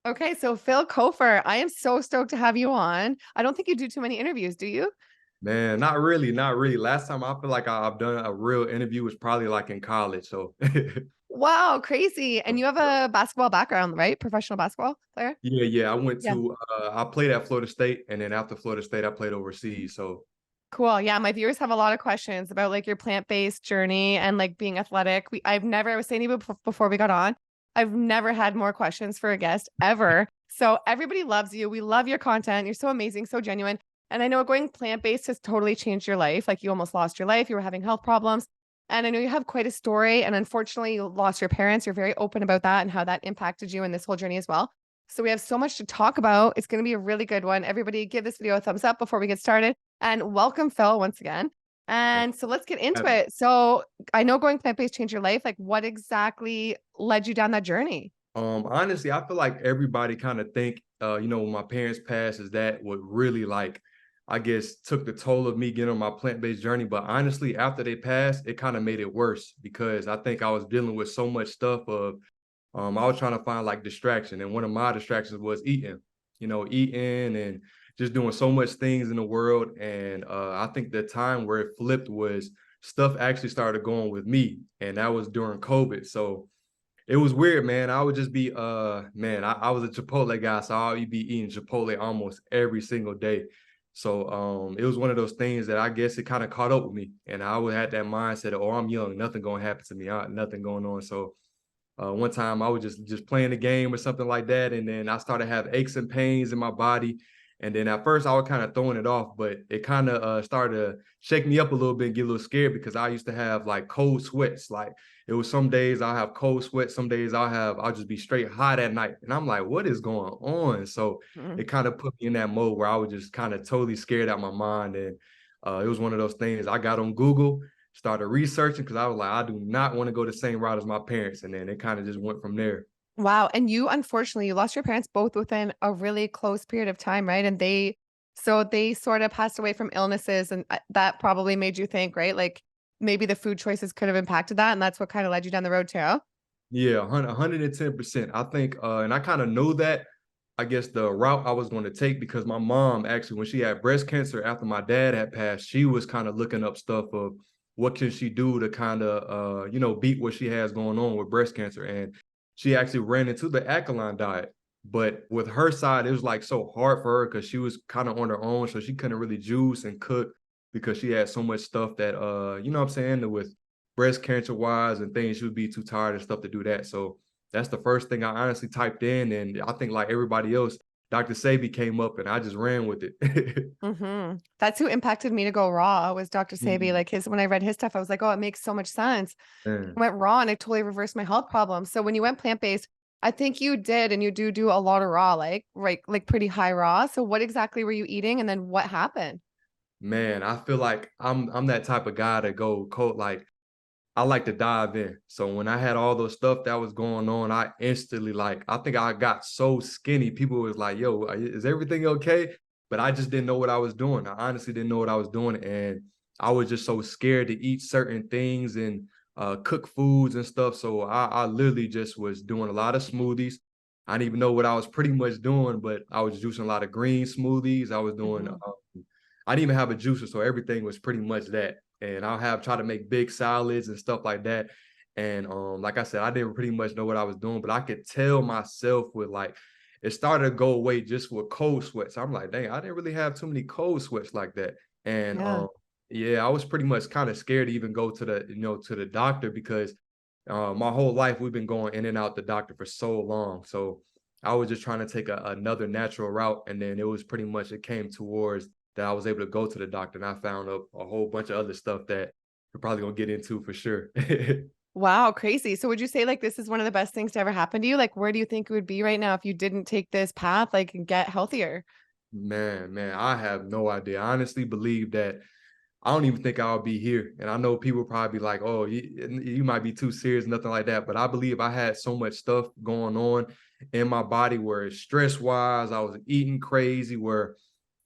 Okay, so Phil Cofer, I am so stoked to have you on. I don't think you do too many interviews, do you? Man, not really, not really. Last time I feel like I've done a real interview was probably like in college. So Wow, crazy. And you have a basketball background, right? Professional basketball player? yeah, I went Yeah. to I played at Florida State, and then after Florida State, I played overseas. So Cool. Yeah, my viewers have a lot of questions about like your plant-based journey and like being athletic. I was saying to you before we got on, I've never had more questions for a guest ever. So everybody loves you. We love your content. You're so amazing, so genuine. And I know going plant-based has totally changed your life. Like you almost lost your life. You were having health problems. And I know you have quite a story. And unfortunately, you lost your parents. You're very open about that and how that impacted you in this whole journey as well. So we have so much to talk about. It's going to be a really good one. Everybody give this video a thumbs up before we get started. And welcome, Phil, once again. thank And so let's get into you. it. So I know going plant-based changed your life. Like what exactly led you down that journey? Honestly, I feel like everybody kind of think, when my parents passed, is that what really like, I guess, took the toll of me getting on my plant-based journey. But honestly, after they passed, it kind of made it worse because I think I was dealing with so much stuff of, I was trying to find like distraction, and one of my distractions was eating, eating and just doing so much things in the world. And I think the time where it flipped was stuff actually started going with me, and that was during COVID. So it was weird, man. I would just be man, I was a Chipotle guy, so I would be eating Chipotle almost every single day. So it was one of those things that I guess it kind of caught up with me. And I would have that mindset of, oh, I'm young, nothing gonna happen to me. Nothing going on. So one time I was just playing the game or something like that, and then I started to have aches and pains in my body. And then at first I was kind of throwing it off, but it kind of started to shake me up a little bit and get a little scared because I used to have like cold sweats. Like it was some days I'll have cold sweats, some days I'll just be straight hot at night. And I'm like, what is going on? So Mhm. it kind of put me in that mode where I was just kind of totally scared out my mind. And it was one of those things I got on Google, started researching because I was like, I do not want to go the same route as my parents. And then it kind of just went from there. Wow. And you, unfortunately, you lost your parents both within a really close period of time, right? And they sort of passed away from illnesses, and that probably made you think, right? Like maybe the food choices could have impacted that. And that's what kind of led you down the road too. Yeah, 110%. I think, and I kind of know that, I guess, the route I was going to take because my mom actually, when she had breast cancer after my dad had passed, she was kind of looking up stuff of what can she do to kind of, beat what she has going on with breast cancer. And she actually ran into the alkaline diet. But with her side, it was like so hard for her because she was kind of on her own. So she couldn't really juice and cook because she had so much stuff that, you know what I'm saying, with breast cancer wise and things, she would be too tired and stuff to do that. So that's the first thing I honestly typed in. And I think like everybody else, Dr. Sebi came up and I just ran with it. That's who impacted me to go raw was Dr. Sebi. Mm, Like when I read his stuff, I was like, oh, it makes so much sense. man. I went raw and it totally reversed my health problems. So when you went plant-based, I think you did, and you do a lot of raw, like right, like pretty high raw. So what exactly were you eating, and then what happened? Man, I feel like I'm that type of guy to go cold. Like I like to dive in. So when I had all those stuff that was going on, I instantly like I think I got so skinny. People was like, "Yo, is everything okay?" But I just didn't know what I was doing. I honestly didn't know what I was doing, and I was just so scared to eat certain things and cook foods and stuff. So I literally just was doing a lot of smoothies. I didn't even know what I was pretty much doing, but I was juicing a lot of green smoothies. I was doing. Mhm. I didn't even have a juicer, so everything was pretty much that. And I'll have try to make big salads and stuff like that. And like I said, I didn't pretty much know what I was doing, but I could tell myself with like it started to go away just with cold sweats. I'm like, dang, I didn't really have too many cold sweats like that. And Yeah. yeah, I was pretty much kind of scared to even go to the doctor because my whole life we've been going in and out the doctor for so long. So I was just trying to take another natural route, and then it was pretty much it came towards that I was able to go to the doctor, and I found a whole bunch of other stuff that we're probably gonna get into for sure. Wow, crazy. So would you say like this is one of the best things to ever happen to you? Like where do you think it would be right now if you didn't take this path, like and get healthier? Man, I have no idea. I honestly believe that I don't even think I'll be here. And I know people probably like, oh, you might be too serious, nothing like that. But I believe I had so much stuff going on in my body where stress wise, I was eating crazy, where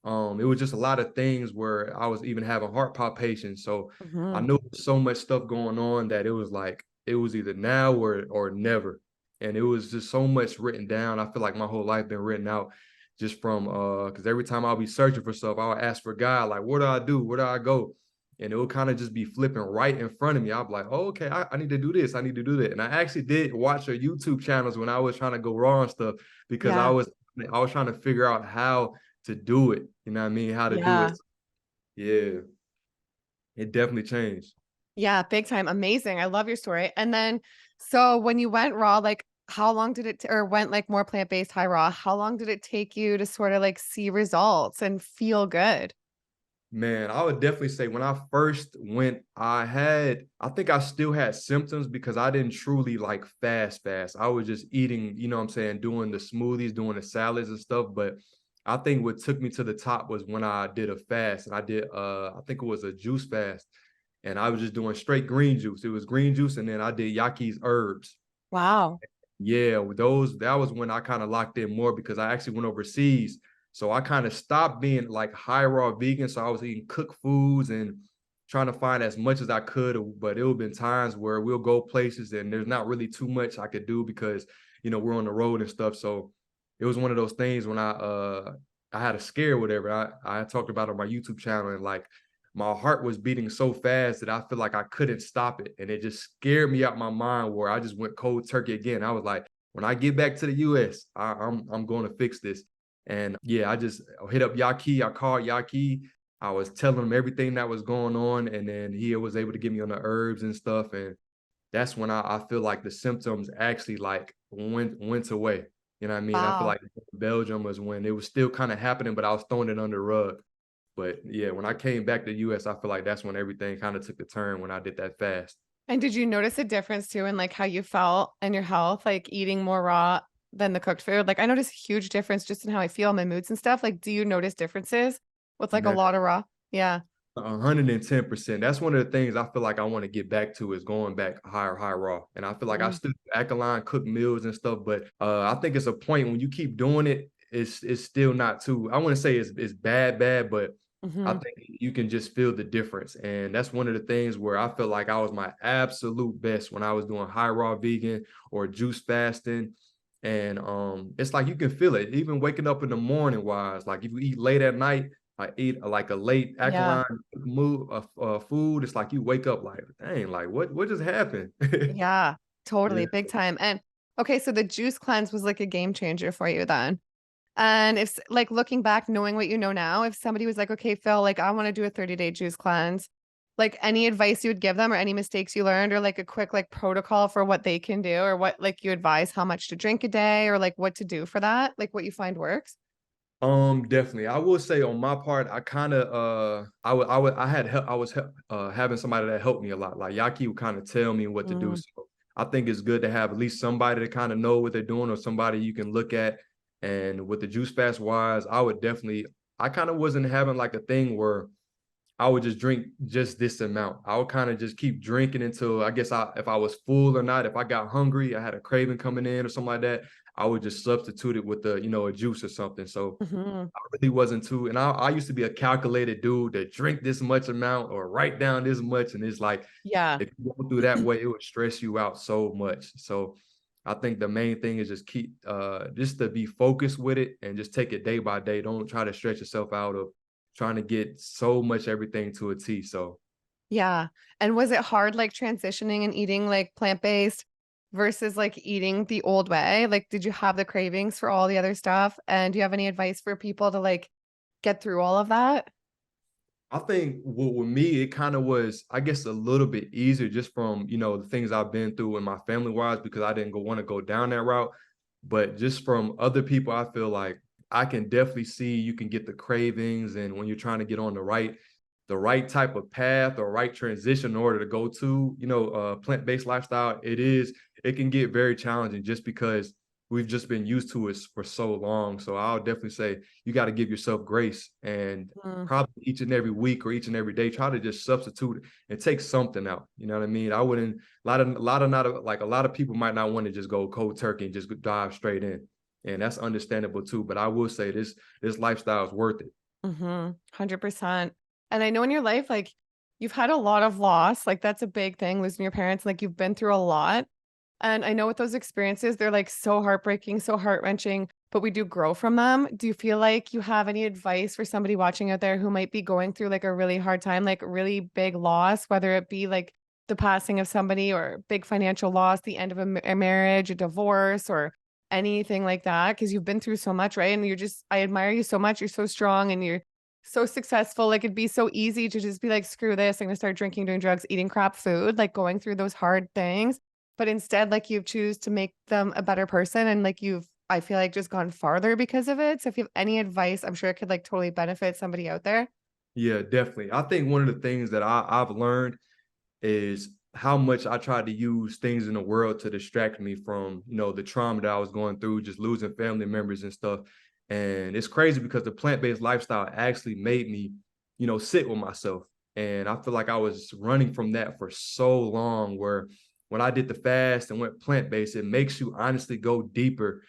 it was just a lot of things where I was even having heart palpitations. So I Mhm. knew so much stuff going on that it was like it was either now or never. And it was just so much written down. I feel like my whole life been written out just from because every time I'll be searching for stuff, I'll ask for God, like, what do I do? Where do I go? And it will kind of just be flipping right in front of me. I'll be like, oh, okay, I need to do this. I need to do that. And I actually did watch her YouTube channels when I was trying to go raw and stuff because Yeah. I was trying to figure out how to do it. You know what I mean? How to do it. Yeah. Yeah, it definitely changed. Yeah, big time. Amazing. I love your story. And then, so when you went raw, like how long did it, or went like more plant-based high raw, how long did it take you to sort of like see results and feel good? Man, I would definitely say when I first went, I think I still had symptoms because I didn't truly like fast. I was just eating, you know what I'm saying, doing the smoothies, doing the salads and stuff. But I think what took me to the top was when I did a fast and I did, I think it was a juice fast and I was just doing straight green juice. It was green juice and then I did Yaki's herbs. Wow. Yeah, with that was when I kind of locked in more because I actually went overseas. So I kind of stopped being like high raw vegan. So I was eating cooked foods and trying to find as much as I could. But it would have been times where we'll go places and there's not really too much I could do because, you know, we're on the road and stuff. So it was one of those things when I had a scare or whatever. I talked about it on my YouTube channel and like my heart was beating so fast that I feel like I couldn't stop it. And it just scared me out my mind where I just went cold turkey again. I was like, when I get back to the US, I'm going to fix this. And yeah, I just hit up Yaki. I called Yaki. I was telling him everything that was going on. And then he was able to get me on the herbs and stuff. And that's when I feel like the symptoms actually like went away. You know what I mean? I feel Wow. like Belgium was when it was still kind of happening, but I was throwing it under the rug. But yeah, when I came back to the US, I feel like that's when everything kind of took a turn when I did that fast. And did you notice a difference too in like how you felt and your health, like eating more raw than the cooked food? Like I noticed a huge difference just in how I feel, my moods and stuff. Like, do you notice differences with like a Man, lot of raw? Yeah. 110%. That's one of the things I feel like I want to get back to is going back high raw. And I feel like I Mm, still do alkaline cooked meals and stuff, but I think it's a point when you keep doing it, it's still not too, I wouldn't say it's bad, but I mhm. think you can just feel the difference. And that's one of the things where I feel like I was my absolute best when I was doing high raw vegan or juice fasting. And it's like you can feel it, even waking up in the morning wise. Like if you eat late at night, I eat like a late Yeah. alkaline food. It's like you wake up like, dang, like what just happened? Yeah. Yeah. Totally. Big time. And okay, so the juice cleanse was like a game changer for you then. And if like looking back, knowing what you know now, if somebody was like, okay, Phil, like I want to do a 30-day juice cleanse, like any advice you would give them or any mistakes you learned or like a quick like protocol for what they can do or what like you advise how much to drink a day or like what to do for that, like what you find works? Definitely. I will say on my part, I kind of I had help, I was having somebody that helped me a lot. Like Yaki would kind of tell me what to do. Mm, So I think it's good to have at least somebody to kind of know what they're doing or somebody you can look at. And with the juice fast wise, I kind of wasn't having like a thing where I would just drink just this amount. I would kind of just keep drinking until I guess if I was full or not, if I got hungry, I had a craving coming in or something like that, I would just substitute it with a juice or something. So mhm. I really wasn't too, and I used to be a calculated dude that drink this much amount or write down this much. And it's like, Yeah. if you go through that way, it would stress you out so much. So I think the main thing is just keep, just to be focused with it and just take it day by day. Don't try to stretch yourself out of trying to get so much everything to a T. So Yeah. And was it hard like transitioning and eating like plant-based versus like eating the old way? Like, did you have the cravings for all the other stuff? And do you have any advice for people to like get through all of that? I think with me, it kind of was, I guess, a little bit easier just from, the things I've been through in my family wise, because I didn't want to go down that route. But just from other people, I feel like I can definitely see you can get the cravings. And when you're trying to get on the right type of path or right transition in order to go to, plant-based lifestyle, it can get very challenging just because we've just been used to it for so long. So I'll definitely say you got to give yourself grace and Mm, probably each and every week or each and every day, try to just substitute it and take something out. You know what I mean? I wouldn't, a lot of people might not want to just go cold turkey and just dive straight in. And that's understandable too. But I will say this lifestyle is worth it. 100%. And I know in your life, like you've had a lot of loss, like that's a big thing, losing your parents, like you've been through a lot. And I know with those experiences, they're like so heartbreaking, so heart-wrenching, but we do grow from them. Do you feel like you have any advice for somebody watching out there who might be going through like a really hard time, like really big loss, whether it be like the passing of somebody or big financial loss, the end of a marriage, a divorce, or anything like that? Because you've been through so much, right? And you're just, I admire you so much. You're so strong and you're so successful. Like it'd be so easy to just be like, screw this. I'm gonna start drinking, doing drugs, eating crap food, like going through those hard things. But instead, like, you've choose to make them a better person and, like, you've, I feel like, just gone farther because of it. So if you have any advice, I'm sure it could, like, totally benefit somebody out there. Yeah, definitely. I think one of the things that I've learned is how much I tried to use things in the world to distract me from, the trauma that I was going through, just losing family members and stuff. And it's crazy because the plant-based lifestyle actually made me, sit with myself. And I feel like I was running from that for so long, where when I did the fast and went plant-based, it makes you honestly go deeper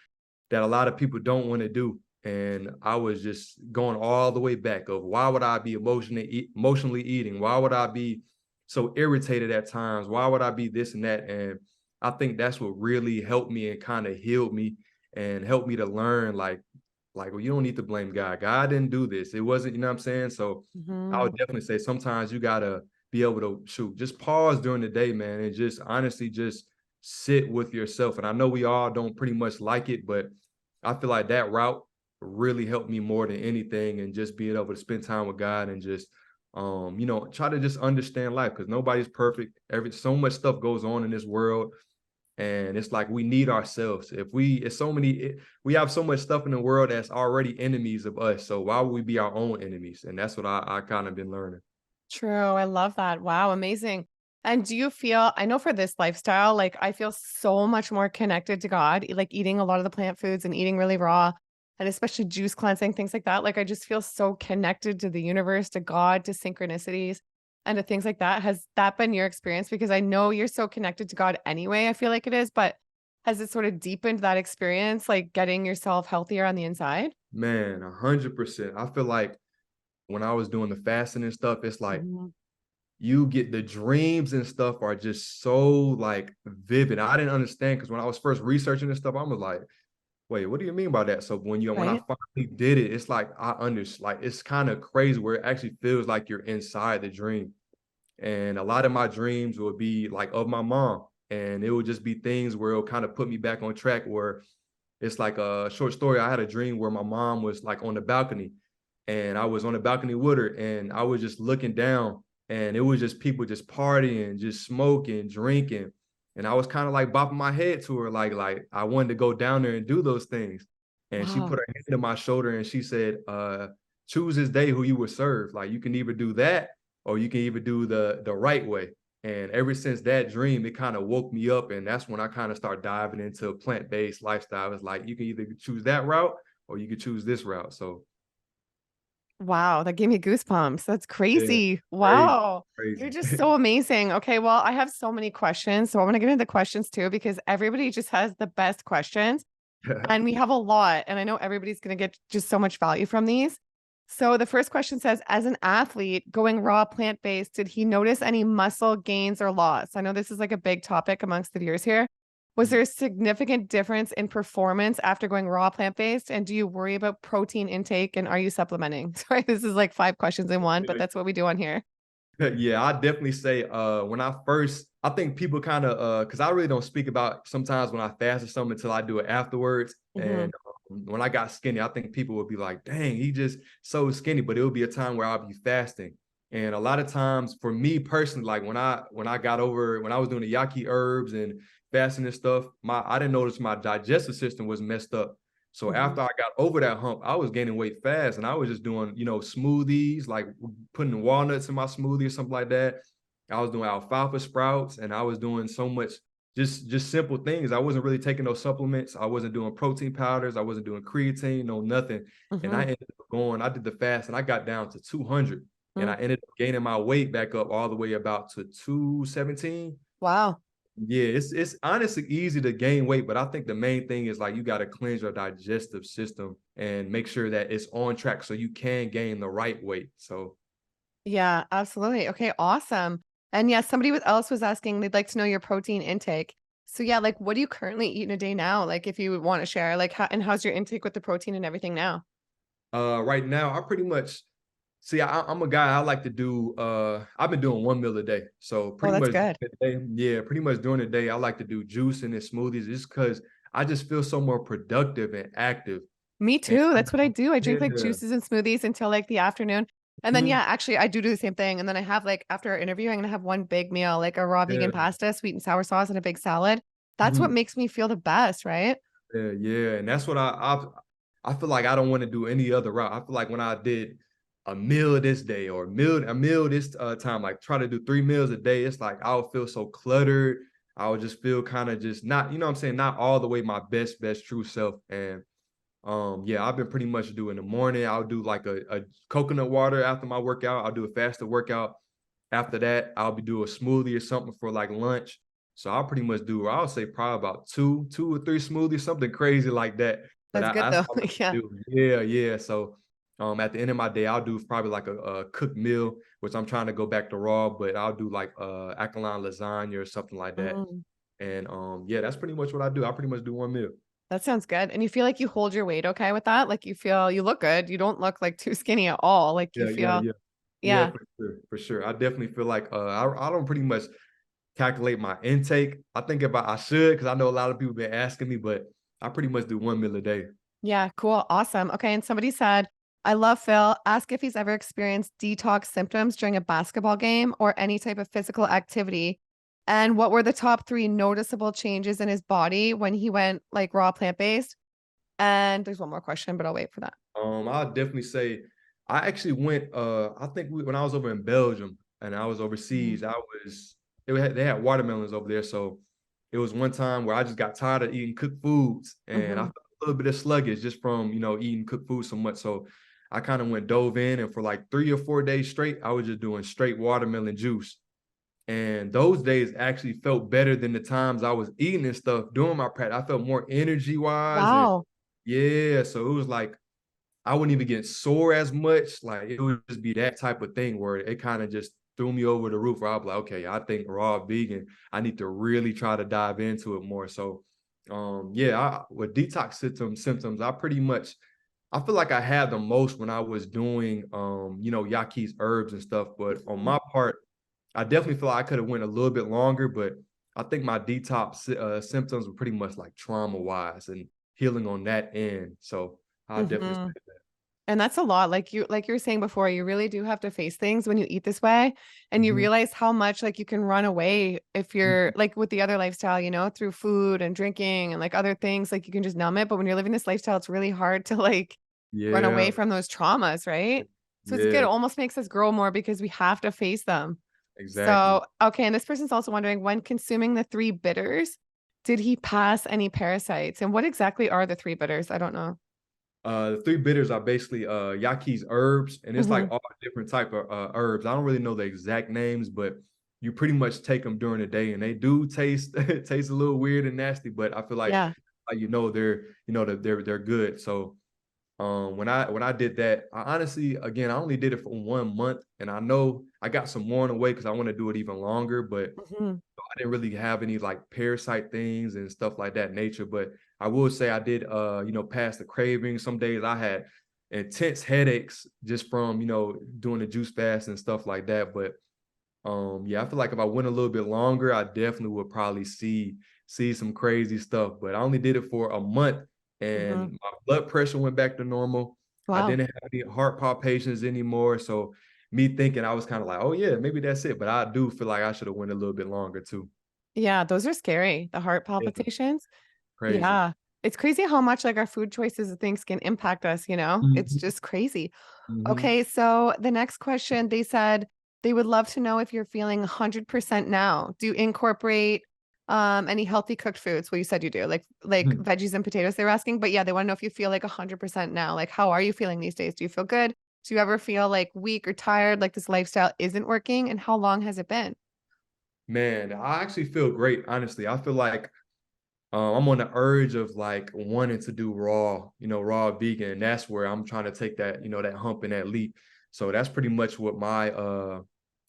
that a lot of people don't want to do. And I was just going all the way back of why would I be emotionally eating? Why would I be so irritated at times? Why would I be this and that? And I think that's what really helped me and kind of healed me and helped me to learn well, you don't need to blame God. God didn't do this. It wasn't, you know what I'm saying? So I would Mhm. definitely say sometimes you gotta be able to just pause during the day, man, and just honestly just sit with yourself. And I know we all don't pretty much like it, but I feel like that route really helped me more than anything, and just being able to spend time with God and just try to just understand life, because nobody's perfect. So much stuff goes on in this world, and it's like we need ourselves. We have so much stuff in the world that's already enemies of us. So why would we be our own enemies? And that's what I kind of been learning. True, I love that. Wow, amazing. And do you feel, I know for this lifestyle, like, I feel so much more connected to God, like, eating a lot of the plant foods and eating really raw, and especially juice cleansing, things like that. Like, I just feel so connected to the universe, to God, to synchronicities, and to things like that. Has that been your experience? Because I know you're so connected to God anyway, I feel like it is, but has it sort of deepened that experience, like getting yourself healthier on the inside? Man, 100%. I feel like when I was doing the fasting and stuff, it's like Mhm. you get the dreams and stuff are just so like vivid. I didn't understand because when I was first researching this stuff, I was like, wait, what do you mean by that? So when I Right? finally did it, it's like I understand, like it's kind of crazy where it actually feels like you're inside the dream. And a lot of my dreams would be like of my mom. And it would just be things where it'll kind of put me back on track, where it's like a short story. I had a dream where my mom was like on the balcony, and I was on the balcony with her, and I was just looking down, and it was just people just partying, just smoking, drinking. And I was kind of like bopping my head to her, like I wanted to go down there and do those things. And she put Wow. her hand on my shoulder and she said, choose this day who you would serve. Like you can either do that or you can either do the right way. And ever since that dream, it kind of woke me up. And that's when I kind of start diving into a plant-based lifestyle. It's like you can either choose that route or you can choose this route. So Wow, that gave me goosebumps. That's yeah, crazy. crazy, Wow. You're crazy. just so amazing. Okay, well, I have so many questions. So I want to get into the questions too, because everybody just has the best questions. And we have a lot. And I know everybody's going to get just so much value from these. So the first question says, as an athlete going raw plant-based, did he notice any muscle gains or loss? I know this is like a big topic amongst the viewers here. Was there a significant difference in performance after going raw plant-based? And do you worry about protein intake and are you supplementing? Sorry, this is like five questions in one, but that's what we do on here. Yeah, I definitely say when I think people kind of because I really don't speak about sometimes when I fast or something until I do it afterwards. Mhm. And when I got skinny, I think people would be like, dang, he just so skinny, but it would be a time where I'll be fasting. And a lot of times for me personally, like when I was doing the yaki herbs and fasting and stuff, I didn't notice my digestive system was messed up. So Mhm. after I got over that hump, I was gaining weight fast, and I was just doing, smoothies, like putting walnuts in my smoothie or something like that. I was doing alfalfa sprouts, and I was doing so much just simple things. I wasn't really taking no supplements. I wasn't doing protein powders. I wasn't doing creatine, no nothing. And I Mhm. ended up I did the fast, and I got down to 200, and Mm. I ended up gaining my weight back up all the way about to 217. Wow. Yeah, it's honestly easy to gain weight, but I think the main thing is like you got to cleanse your digestive system and make sure that it's on track so you can gain the right weight. So Yeah, absolutely. Okay, awesome. And yes, somebody else was asking, they'd like to know your protein intake. So yeah, like what do you currently eat in a day now? Like if you want to share, like how and how's your intake with the protein and everything now? Right now, I pretty much see. I'm a guy. I like to do. I've been doing 1 meal a day. So Oh, pretty that's much, good. yeah, pretty much during the day, I like to do juicing and smoothies, just because I just feel so more productive and active. Me And too. That's what I do. I drink like yeah, juices and smoothies until like the afternoon. And then mhm, yeah, actually I do the same thing. And then I have like after our interview, I'm gonna have one big meal, like a raw vegan yeah, pasta, sweet and sour sauce, and a big salad. That's what mhm, makes me feel the best, right? yeah, yeah. And that's what I feel like I don't want to do any other route. I feel like when I did a meal this day or a meal this time, like try to do 3 meals a day, it's like I would feel so cluttered. I would just feel kind of just not, what I'm saying, not all the way my best true self. And yeah, I've been pretty much doing in the morning. I'll do like a coconut water after my workout. I'll do a faster workout. After that, I'll be doing a smoothie or something for like lunch. So I'll pretty much do, I'll say probably about two or three smoothies, something crazy like that. But That's good that's though. all I like Yeah. to do. Yeah, yeah. So at the end of my day, I'll do probably like a cooked meal, which I'm trying to go back to raw, but I'll do like alkaline lasagna or something like that. Mm, And yeah, that's pretty much what I do. I pretty much do 1 meal. that sounds good. And you feel like you hold your weight okay with that? Like you look good. You don't look like too skinny at all. Like you Yeah, yeah, feel, yeah. Yeah, yeah. for sure, for sure. I definitely feel like I don't pretty much calculate my intake. I think about I should because I know a lot of people been asking me, but I pretty much do 1 meal a day. Yeah, cool. Awesome. Okay. And somebody said, I love Phil. Ask if he's ever experienced detox symptoms during a basketball game or any type of physical activity. And what were the top three noticeable changes in his body when he went like raw plant-based? And there's one more question, but I'll wait for that. I'll definitely say I actually went I think when I was over in Belgium and I was Mhm. overseas, they had watermelons over there. So it was one time where I just got tired of eating cooked foods and I Mhm. felt a little bit of sluggish just from, eating cooked food so much. So I kind of went dove in and for like 3 or 4 days straight, I was just doing straight watermelon juice. And those days actually felt better than the times I was eating and stuff doing my practice. I felt more energy wise and Wow. yeah, so it was like I wouldn't even get sore as much. Like it would just be that type of thing where it kind of just threw me over the roof. Where I was like, okay, I think raw vegan. I need to really try to dive into it more. So, yeah, with detox symptoms, I feel like I had the most when I was doing, Yaki's herbs and stuff. But on Mhm. my part, I definitely feel like I could have went a little bit longer. But I think my detox symptoms were pretty much like trauma wise and healing on that end. So I definitely Mhm. say that. And that's a lot. Like you were saying before, you really do have to face things when you eat this way. And you Mhm. realize how much like you can run away if you're Mhm. like with the other lifestyle, through food and drinking and like other things, like you can just numb it. But when you're living this lifestyle, it's really hard to like run Yeah, away from those traumas, right? So it's good. It yeah, almost makes us grow more because we have to face them. exactly. So, okay. And this person's also wondering when consuming the three bitters, did he pass any parasites? And what exactly are the three bitters? I don't know. The three bitters are basically Yaki's herbs, and it's like Hmm. all different type of herbs. I don't really know the exact names, but you pretty much take them during the day, and they do taste taste a little weird and nasty. But I feel like Yeah. they're good. So when I did that, I honestly, again, I only did it for 1 month, and I know I got some more on the way because I want to do it even longer. But Hmm. I didn't really have any like parasite things and stuff like that nature, but I will say I did pass the cravings. Some days I had intense headaches just from, doing the juice fast and stuff like that. But yeah, I feel like if I went a little bit longer, I definitely would probably see some crazy stuff. But I only did it for a month Hmm. and my blood pressure went back to normal. I Wow. didn't have any heart palpitations anymore. So me thinking I was kind of like, oh yeah, maybe that's it. But I do feel like I should have went a little bit longer too. Yeah, those are scary, the heart Yeah, palpitations. crazy. Yeah. It's crazy how much like our food choices and things can impact us? It's Mhm, just crazy. mhm. Okay, so the next question, they said they would love to know if you're feeling 100% now. Do you incorporate any healthy cooked foods? Well, you said you do, like Mhm. veggies and potatoes they were asking, but yeah, they want to know if you feel like 100% now. Like how are you feeling these days? Do you feel good? Do you ever feel like weak or tired, like this lifestyle isn't working? And how long has it been? Man, I actually feel great, honestly. I feel like I'm on the urge of like wanting to do raw, raw vegan. And that's where I'm trying to take that, that hump and that leap. So that's pretty much what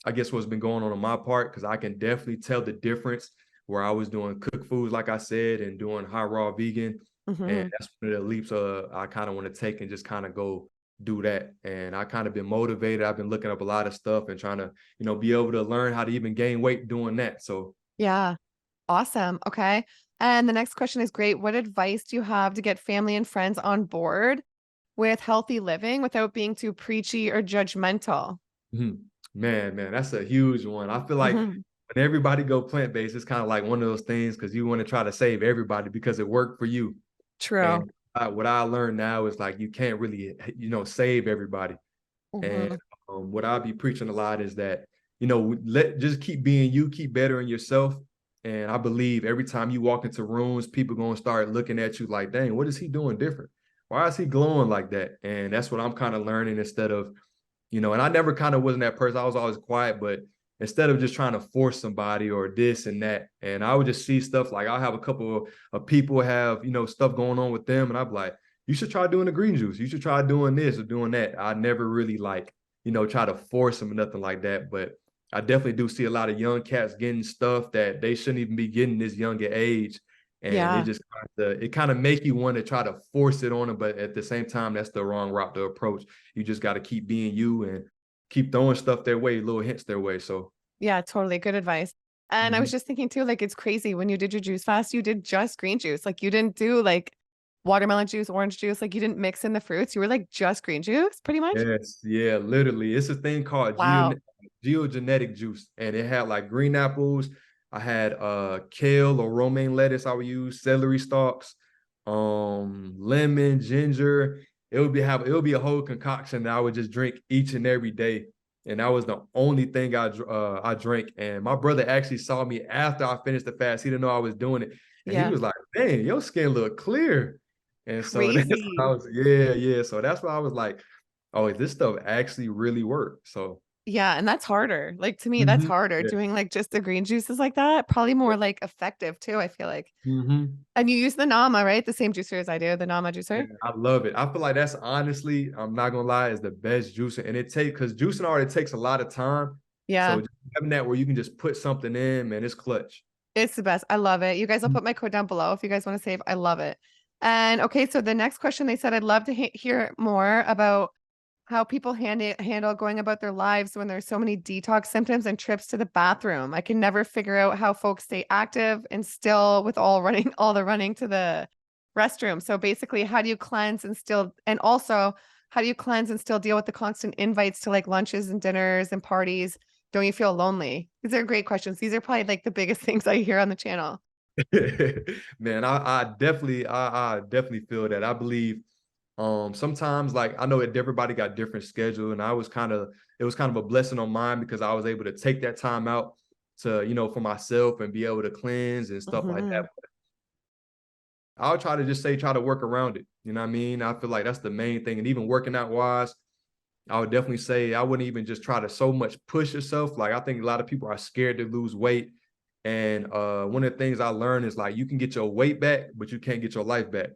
I guess what's been going on my part, because I can definitely tell the difference where I was doing cooked foods, like I said, and doing high raw vegan. And Mhm. that's one of the leaps I kind of want to take and just kind of go do that. And I kind of been motivated. I've been looking up a lot of stuff and trying to, be able to learn how to even gain weight doing that. So Yeah. Awesome. Okay. And the next question is great. What advice do you have to get family and friends on board with healthy living without being too preachy or judgmental? mhm. Man, that's a huge one. I feel like Mhm. when everybody go plant-based, it's kind of like one of those things because you want to try to save everybody because it worked for you. True. And what I learned now is like you can't really, save everybody. And Mhm. what I'll be preaching a lot is that, just keep being you, keep bettering yourself. And I believe every time you walk into rooms, people going to start looking at you like, dang, what is he doing different? Why is he glowing like that? And that's what I'm kind of learning instead of, and I never kind of wasn't that person. I was always quiet, but instead of just trying to force somebody or this and that, and I would just see stuff like I'll have a couple of people have, stuff going on with them. And I'm like, you should try doing the green juice. You should try doing this or doing that. I never really like, try to force them or nothing like that. But I definitely do see a lot of young cats getting stuff that they shouldn't even be getting this younger age. And it Yeah. just kind of make you want to try to force it on them. But at the same time, that's the wrong route to approach. You just got to keep being you and keep throwing stuff their way, little hints their way. So Yeah, totally. Good advice. And I was mhm. just thinking too, like, it's crazy when you did your juice fast, you did just green juice. Like, you didn't do like watermelon juice, orange juice. Like, you didn't mix in the fruits. You were like just green juice, pretty much. Yes, yeah, literally. It's a thing called Wow. geogenetic juice, and it had like green apples. I had kale or romaine lettuce I would use, celery stalks, lemon, ginger. It would be a whole concoction that I would just drink each and every day. And that was the only thing I drank. And my brother actually saw me after I finished the fast. He didn't know I was doing it. And he Yeah. was like, "Man, your skin look clear." And so that's what I Crazy. was, yeah, yeah. So that's why I was like, oh, this stuff actually really worked. So Yeah, and that's harder. Like, to me, that's mhm, harder yeah, doing, like, just the green juices like that, probably yeah, more, like, effective too, I feel like. mhm. And you use the Nama, right? The same juicer as I do, the Nama juicer? Man, I love it. I feel like that's honestly, I'm not gonna lie, is the best juicing. And because juicing already takes a lot of time. So Yeah, just having that where you can just put something in, man, it's clutch. it's the best. I love it. You guys, I'll put my code down below if you guys wanna save. I love it. And, okay, so the next question, they said, "I'd love to hear more about how people handle going about their lives when there's so many detox symptoms and trips to the bathroom. I can never figure out how folks stay active and still with all running all the running to the restroom. So basically, how do you cleanse and still and also how do you cleanse and still deal with the constant invites to like lunches and dinners and parties? Don't you feel lonely? These are great questions. These are probably like the biggest things I hear on the channel. Man, I definitely feel that. I believe sometimes like I know that everybody got different schedule, and it was kind of a blessing on mine because I was able to take that time out to, for myself and be able to cleanse and stuff like that. Mhm. I'll try to just try to work around it. You know what I mean? I feel like that's the main thing. And even working out wise, I would definitely say I wouldn't even just try to so much push yourself. Like I think a lot of people are scared to lose weight. And one of the things I learned is like you can get your weight back, but you can't get your life back.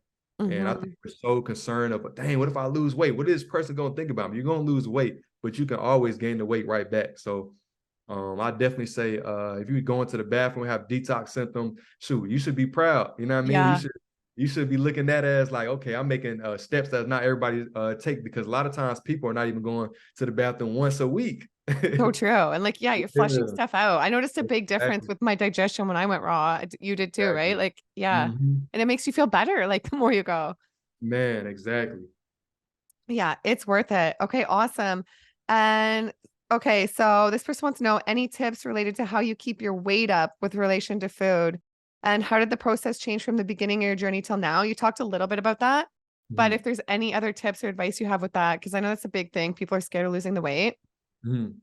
And I think Mhm. we're so concerned of, dang, what if I lose weight? What is this person gonna think about me? You're gonna lose weight, but you can always gain the weight right back. So I definitely say if you go into the bathroom and have detox symptoms, shoot, you should be proud. You know what I mean? Yeah. You should be looking at it as like, okay, I'm making steps that not everybody take because a lot of times people are not even going to the bathroom once a week. So true, and, like, yeah, you're flushing Yeah, stuff out. I noticed a big difference exactly, with my digestion when I went raw. You did too, right? exactly. Like, yeah, Mhm. and it makes you feel better, like, the more you go. Man, exactly. Yeah, it's worth it. Okay, awesome. And, okay, so this person wants to know any tips related to how you keep your weight up with relation to food, and how did the process change from the beginning of your journey till now? You talked a little bit about that, but if Mhm. there's any other tips or advice you have with that, because I know that's a big thing. People are scared of losing the weight. Mhm.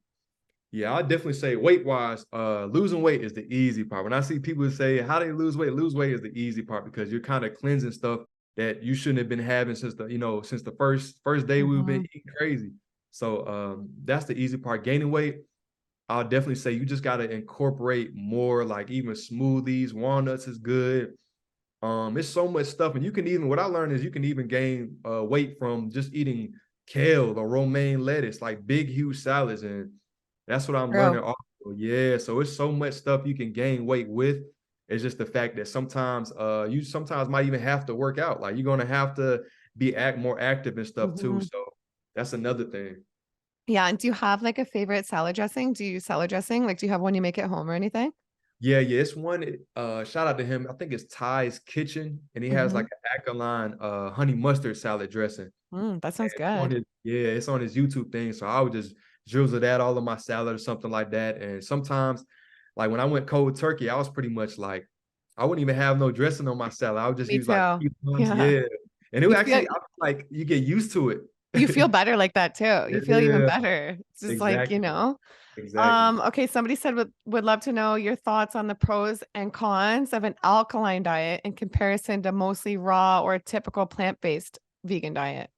Yeah, I definitely say weight wise, losing weight is the easy part. When I see people say, how do they lose weight is the easy part because you're kind of cleansing stuff that you shouldn't have been having since since the first day we've been Mhm. eating crazy. So that's the easy part. Gaining weight, I'll definitely say you just gotta incorporate more, like even smoothies, walnuts is good. It's so much stuff, and you can even what I learned is you can even gain weight from just eating kale or romaine lettuce, like big, huge salads, and that's what I'm True. learning also. Yeah, so it's so much stuff you can gain weight with, It's just the fact that sometimes you sometimes might even have to work out. Like you're gonna have to be more active and stuff too. Mhm. So that's another thing. Yeah, and do you have like a favorite salad dressing? Do you use salad dressing? Like, do you have one you make at home or anything? Yeah, yeah, it's one. Shout out to him. I think it's Ty's Kitchen, and he has like Mhm. an alkaline honey mustard salad dressing. That sounds It's on good. his, yeah, it's on his YouTube thing. So I would just drizzle that all of my salad or something like that. And sometimes, like when I went cold turkey, I was pretty much like, I wouldn't even have no dressing on my salad. I would just Me use like too. coupons. Yeah. Yeah. And it You would feel actually, I feel like you get used to it. you feel better like that too. You feel even Yeah, better. It's just like, you exactly. know. Exactly. Okay, somebody said would love to know your thoughts on the pros and cons of an alkaline diet in comparison to mostly raw or typical plant-based vegan diet.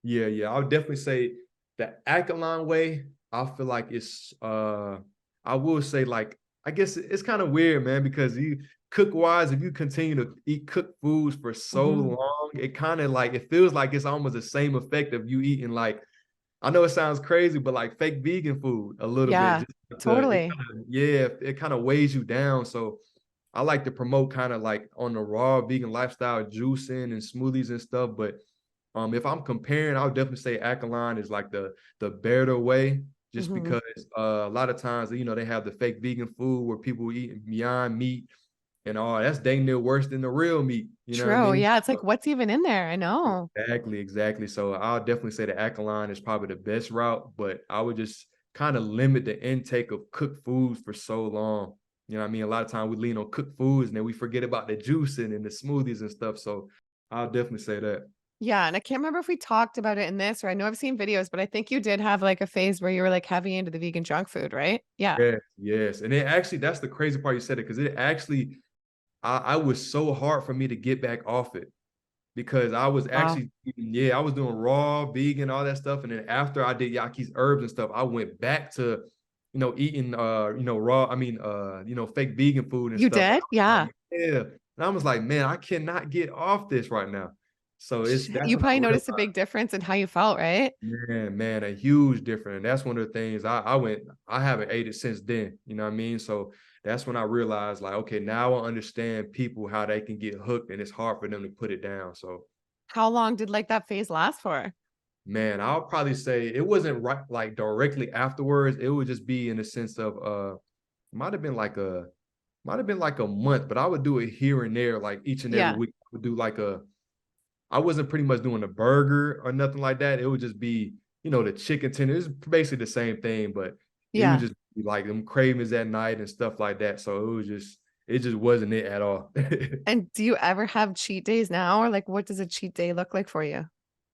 Yeah, yeah. I would definitely say the alkaline way, I feel like it's I will say like I guess it's kind of weird, man, because you cook wise, if you continue to eat cooked foods for so Mhm. long, it kind of like it feels like it's almost the same effect of you eating like I know it sounds crazy, but like fake vegan food a little bit. Yeah, Just to it totally. kind of yeah, it kind of weighs you down. So I like to promote kind of like on the raw vegan lifestyle, juicing and smoothies and stuff. But if I'm comparing, I would definitely say alkaline is like the better way, just Mhm. because a lot of times they have the fake vegan food where people eat beyond meat and all that's dang near worse than the real meat. You know what I True. mean? Yeah, it's like what's even in there? I know. Exactly, exactly. So I'll definitely say the alkaline is probably the best route, but I would just kind of limit the intake of cooked foods for so long. You know what I mean? A lot of times we lean on cooked foods and then we forget about the juicing and the smoothies and stuff. So I'll definitely say that. Yeah, and I can't remember if we talked about it in this or I know I've seen videos, but I think you did have like a phase where you were like heavy into the vegan junk food, right? Yeah. Yes, yes. And it actually, that's the crazy part you said it, because it actually, I was so hard for me to get back off it because I was Wow. actually, yeah, I was doing raw, vegan, all that stuff. And then after I did Yaki's herbs and stuff, I went back to, eating, raw, fake vegan food and You stuff. And did? I was Yeah. like, yeah. And I was like, man, I cannot get off this right now. So that's You when I probably realized. noticed a big difference in how you felt, right? Man, a huge difference. And that's one of the things I haven't ate it since then. You know what I mean? So that's when I realized, like, okay, now I understand people how they can get hooked and it's hard for them to put it down. So, How long did like that phase last for? man, I'll probably say it wasn't right like directly afterwards. It would just be in the sense of might have been like a might have been like a month, but I would do it here and there, like each and every Yeah. week. I would do like I wasn't pretty much doing a burger or nothing like that. It would just be, the chicken tender. It's basically the same thing, but it would Yeah. just be like them cravings at night and stuff like that. So it just wasn't it at all. And do you ever have cheat days now or like what does a cheat day look like for you?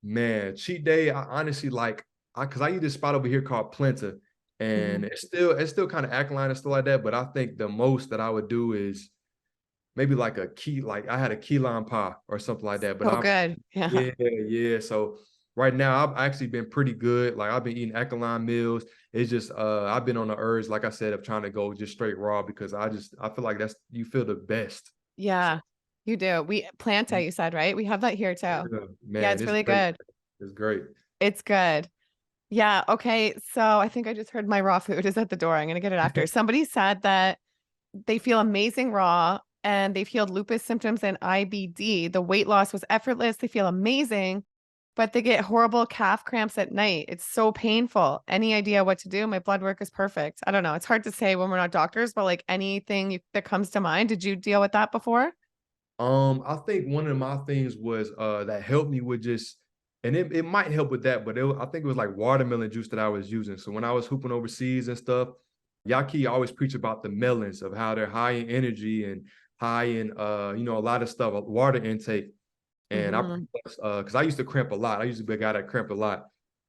Man, cheat day, I honestly like, cause I use this spot over here called Plenta, and Mhm. it's still kind of alkaline and stuff like that. But I think the most that I would do is maybe like like I had a key lime pie or something like that. But So good. Yeah. yeah, yeah. So right now I've actually been pretty good. Like I've been eating alkaline meals. It's just I've been on the urge, like I said, of trying to go just straight raw because I feel like that's you feel the best. So Yeah. You do. We planta, you said, right? We have that here too. yeah, Yeah, man, it's it's really great. good. It's great. It's good. Yeah. Okay. So I think I just heard my raw food is at the door. I'm gonna get it after. Somebody said that they feel amazing raw and they've healed lupus symptoms and IBD. The weight loss was effortless. They feel amazing, but they get horrible calf cramps at night. It's so painful. Any idea what to do? My blood work is perfect. I don't know. It's hard to say when we're not doctors, but like anything that comes to mind. Did you deal with that before? I think one of my things was that helped me with just and it might help with that, but I think it was like watermelon juice that I was using. So when I was hooping overseas and stuff, Yaki always preach about the melons of how they're high in energy and high in a lot of stuff, water intake. And I Mhm. because I used to cramp a lot. I used to be a guy that cramped a lot.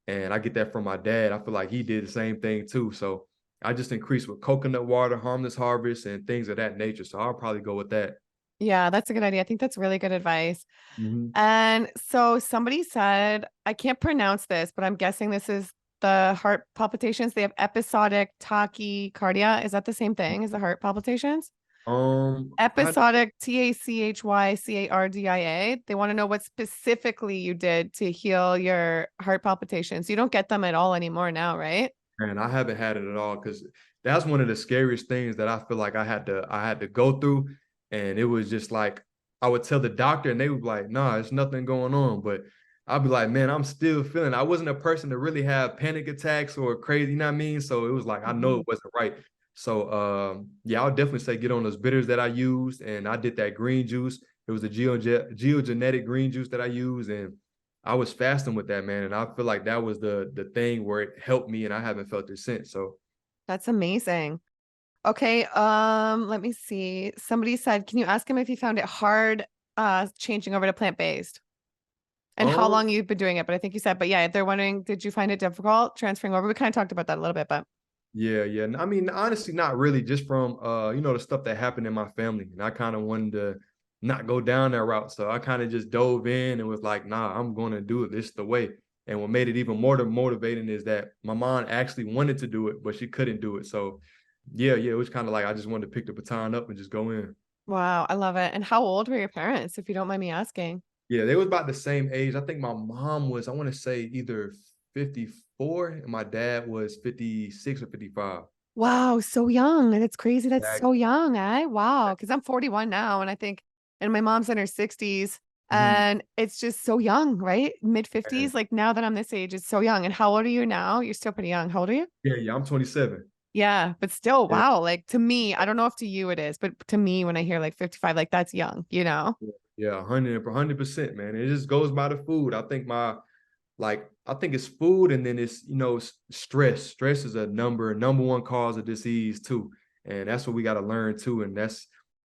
And I get that from my dad. I feel like he did the same thing too. So I just increased with coconut water, harmless harvest, and things of that nature. So I'll probably go with that. Yeah, that's a good idea. I think that's really good advice. Mhm. And so somebody said, I can't pronounce this, but I'm guessing this is the heart palpitations. They have episodic tachycardia. Is that the same thing as the heart palpitations? I Episodic tachycardia. They want to know what specifically you did to heal your heart palpitations. You don't get them at all anymore now, right? man, I haven't had it at all because that's one of the scariest things that I feel like I had to go through. And it was just like, I would tell the doctor and they would be like, nah, there's nothing going on. But I'd be like, man, I'm still feeling, I wasn't a person to really have panic attacks or crazy, you know what I mean? So it was like, I know it wasn't right. So yeah, I'll definitely say get on those bitters that I used. And I did that green juice. It was the geogenetic green juice that I used. And I was fasting with that, man. And I feel like that was the thing where it helped me, and I haven't felt it since. So That's amazing. Okay, let me see. Somebody said, can you ask him if he found it hard changing over to plant-based and how um long you've been doing it? But I think you said, but yeah, they're wondering, did you find it difficult transferring over? We kind of talked about that a little bit, but yeah. I mean, honestly, not really, just from the stuff that happened in my family. And I kind of wanted to not go down that route. So I kind of just dove in and was like, nah, I'm gonna do it. This is the way. And what made it even more motivating is that my mom actually wanted to do it, but she couldn't do it. So yeah, it was kind of like I just wanted to pick the baton up and just go in. wow, I love it. And how old were your parents, if you don't mind me asking? Yeah, they was about the same age. I think my mom was, I want to say either 54 and my dad was 56 or 55. Wow, so young. And it's crazy. That's Exactly. so young, eh? Wow. Because I'm 41 now, and I think, and my mom's in her 60s, Mhm. and it's just so young, right? Mid 50s. Like now that I'm this age, it's so young. And how old are you now? You're still pretty young. How old are you? Yeah, I'm 27. Yeah, but still, Yeah, wow. Like to me, I don't know if to you it is, but to me, when I hear like 55, like that's young, you know? yeah, 100%, man. It just goes by the food. I think I think it's food, and then it's, stress. Stress is a number one cause of disease too. And that's what we got to learn too. And that's,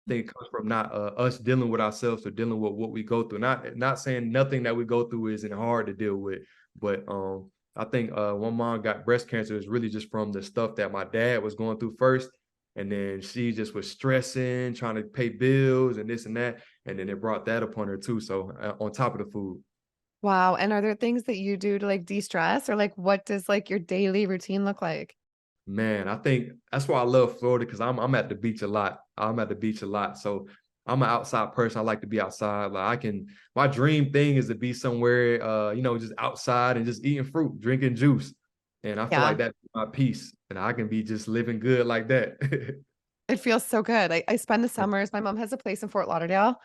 I think it comes from not us dealing with ourselves or dealing with what we go through. Not saying nothing that we go through isn't hard to deal with, but I think when mom got breast cancer, is really just from the stuff that my dad was going through first. And then she just was stressing, trying to pay bills and this and that. And then it brought that upon her too. So on top of the food. Wow. And are there things that you do to like de-stress, or like what does like your daily routine look like? Man, I think that's why I love Florida, because I'm at the beach a lot. I'm at the beach a lot. So I'm an outside person. I like to be outside. My dream thing is to be somewhere, just outside and just eating fruit, drinking juice. And I feel Yeah. like that's my peace. And I can be just living good like that. It feels so good. I spend the summers. My mom has a place in Fort Lauderdale.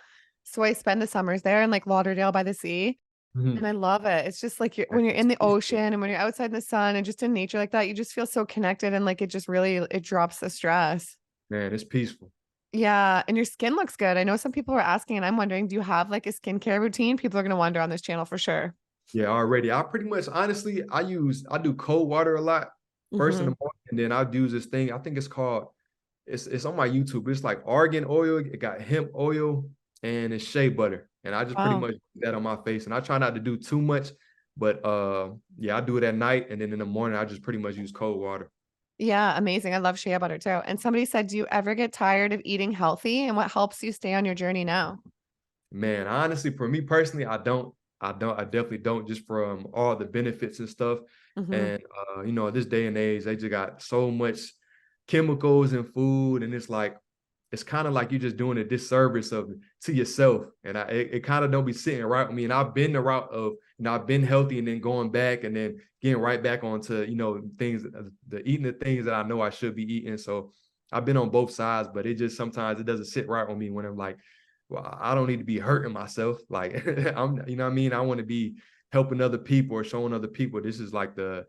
So I spend the summers there in like Lauderdale by the sea. And Mhm. I love it. It's just like when you're It's in the peaceful. ocean and when you're outside in the sun and just in nature like that, you just feel so connected, and like it just really it drops the stress. Man, it's peaceful. Yeah, and your skin looks good. I know some people were asking, and I'm wondering, do you have like a skincare routine? People are gonna wonder on this channel for sure. Yeah, already. I pretty much, honestly, I do cold water a lot first in Hmm. the morning, and then I'll use this thing. I think it's called, it's on my YouTube. It's like argan oil. It got hemp oil and it's shea butter. And I just pretty Wow. much put that on my face. And I try not to do too much, but yeah, I do it at night. And then in the morning, I just pretty much use cold water. Yeah, amazing. I love shea butter too. And somebody said, do you ever get tired of eating healthy? And what helps you stay on your journey now? Man, honestly, for me personally, I definitely don't, just from all the benefits and stuff. Hmm. And this day and age, they just got so much chemicals in food, and it's kind of like you're just doing a disservice to yourself. And it kind of don't be sitting right with me. And I've been the route of, I've been healthy and then going back and then getting right back onto, things, eating the things that I know I should be eating. So I've been on both sides, but it just sometimes it doesn't sit right with me when I'm like, well, I don't need to be hurting myself. Like you know what I mean? I want to be helping other people or showing other people this is like a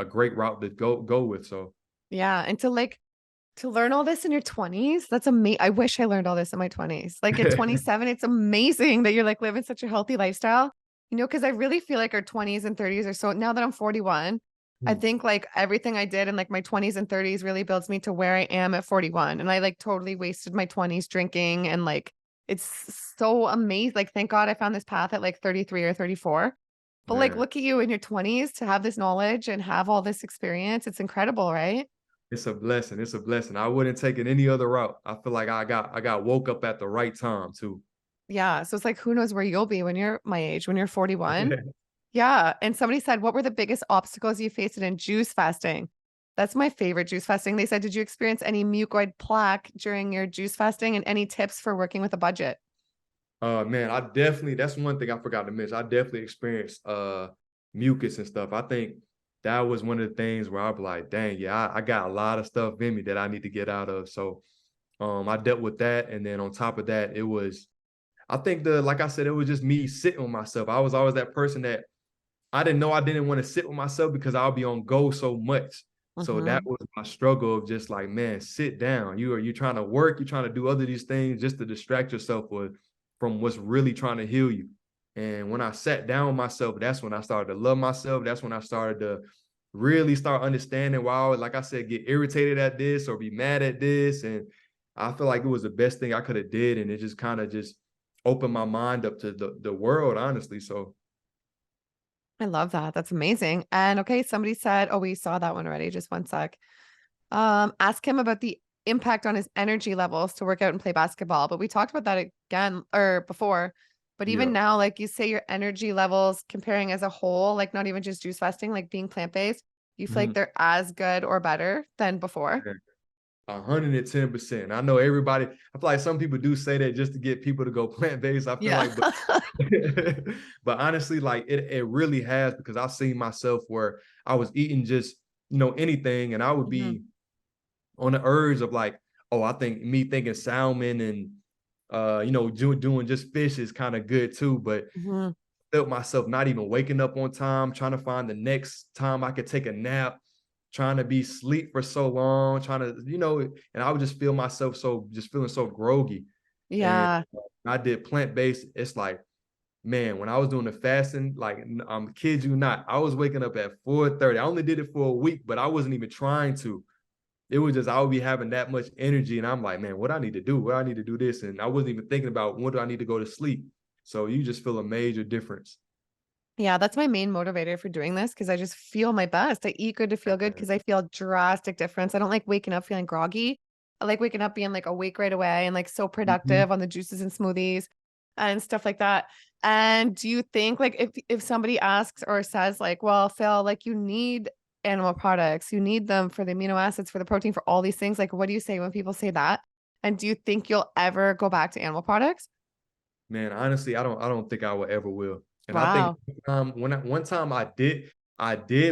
great route to go with. So Yeah. And to learn all this in your 20s, that's amazing. I wish I learned all this in my 20s. Like at 27, it's amazing that you're like living such a healthy lifestyle, because I really feel like our 20s and 30s are so, now that I'm 41, I think like everything I did in like my 20s and 30s really builds me to where I am at 41. And I like totally wasted my 20s drinking, and like it's so amazing. Like, thank God I found this path at like 33 or 34. But like, man, look at you in your 20s to have this knowledge and have all this experience. It's incredible, right? it's a blessing. It's a blessing. I wouldn't take it any other route. I feel like I got woke up at the right time too. Yeah. So it's like, who knows where you'll be when you're my age, when you're 41. Yeah. And somebody said, what were the biggest obstacles you faced in juice fasting? That's my favorite, juice fasting. They said, did you experience any mucoid plaque during your juice fasting, and any tips for working with a budget? Man, that's one thing I forgot to mention. I definitely experienced mucus and stuff. I think that was one of the things where I'd be like, dang, yeah, I got a lot of stuff in me that I need to get out of. So I dealt with that. And then on top of that, it was, I think like I said, it was just me sitting with myself. I was always that person that I didn't know I didn't want to sit with myself because I'll be on go so much. So that was my struggle of just like, man, sit down. You're trying to work, you're trying to do other these things just to distract yourself from what's really trying to heal you. And when I sat down with myself, that's when I started to love myself. That's when I started to really start understanding why I would, like I said, get irritated at this or be mad at this. And I feel like it was the best thing I could have did. And it just kind of just opened my mind up to the world, honestly. So I love that. That's amazing. And okay, somebody said, oh, we saw that one already. Just one sec. Ask him about the impact on his energy levels to work out and play basketball. But we talked about that again or before. But even yeah. now, like you say, your energy levels comparing as a whole, like not even just juice fasting, like being plant-based, you feel like they're as good or better than before. 110%. I know everybody, I feel like some people do say that just to get people to go plant-based. I feel like, but honestly, like it really has, because I've seen myself where I was eating just, anything, and I would be on the urge of like, oh, I think me thinking salmon and doing just fish is kind of good too, but felt myself not even waking up on time, trying to find the next time I could take a nap, trying to be sleep for so long, trying to, and I would just feel myself just feeling so groggy. And Yeah. I did plant-based. It's like, man, when I was doing the fasting, like, I'm kid you not, I was waking up at 4:30. I only did it for a week, but I wasn't even trying to. It was just, I would be having that much energy. And I'm like, man, what I need to do? What I need to do this. And I wasn't even thinking about when do I need to go to sleep. So you just feel a major difference. Yeah, that's my main motivator for doing this because I just feel my best. I eat good to feel good because I feel drastic difference. I don't like waking up feeling groggy. I like waking up being like awake right away and like so productive on the juices and smoothies and stuff like that. And do you think like if somebody asks or says like, well, Phil, like you need animal products, you need them for the amino acids, for the protein, for all these things, like what do you say when people say that? And do you think you'll ever go back to animal products? Man, honestly, I don't think I will ever will. And I think Wow. one time I did,